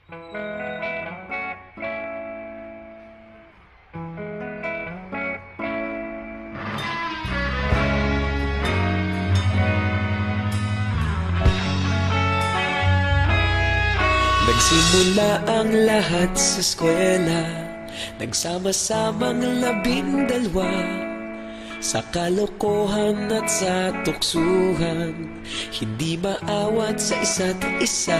Nagsimula ang lahat sa eskwela, nagsama-samang 12 sa kalokohan at sa tuksuhan, hindi maawat sa isa't isa.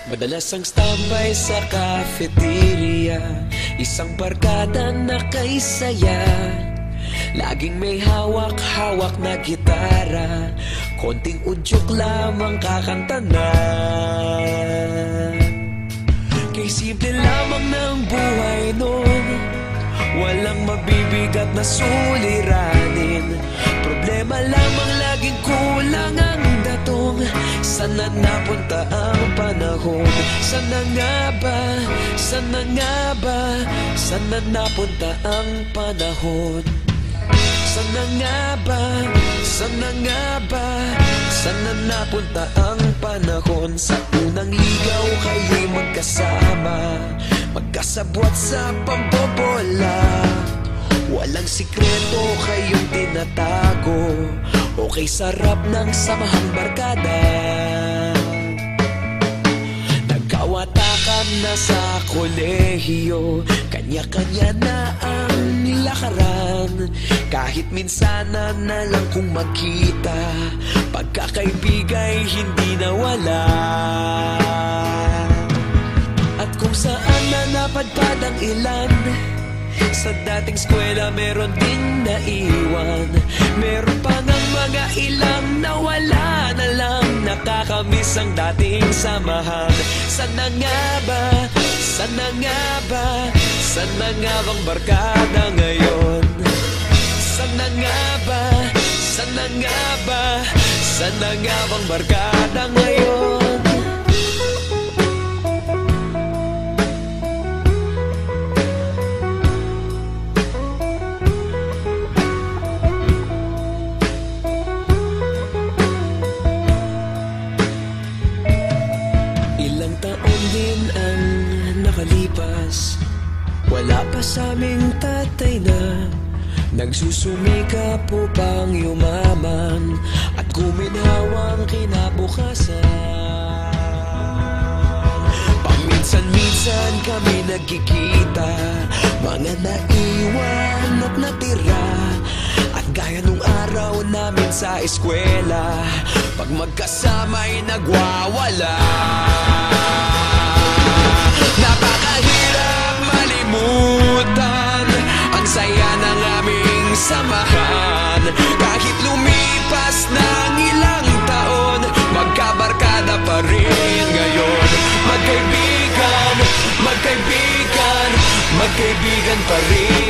Madalas ang standby sa cafeteria, isang barkada na kay saya. Laging may hawak-hawak na gitara, konting udyok lamang kakanta na. Kay simple lamang ng buhay noon, walang mabibigat na suliranin. Problema lamang laging kulang ang datong. Sana napunta ang panahon? Sana nga ba? Sana nga ba? Sana napunta ang panahon? Sana nga ba? Sana nga ba? Sana napunta ang panahon? Sa unang ligaw kayo'y magkasama, magkasabwat sa pambobola. Walang sikreto kayong tinatago, okay sarap ng samahang barkada. Nagkawatakan na sa kolehiyo, kanya-kanya na ang lakaran. Kahit minsan na lang kung magkita, pagkakaibigay hindi nawala. At kung saan na napadpad ang ilan, sa dating eskwela meron ding naiwan. Meron pa ng mga ilang nawala na lang, nakakamiss ang dating samahan. Sana nga ba? Sana nga ba? Sana nga bang barkada ngayon? Sana nga ba? Sana nga ba? Sana nga bang barkada ngayon? Ilang taon din ang nakalipas, wala pa sa aming tatay na nagsusumikap upang yumaman at guminhawang kinabukasan. Paminsan-minsan kami nagkikita, mga naiwan at natira. At gaya nung araw namin sa eskwela, pag magkasama'y nagwawala. Napakahirap malimutan ang saya ng aming samahan. Kahit lumipas ng ilang taon, magkabarkada pa rin ngayon. Magkaibigan, magkaibigan, magkaibigan pa rin.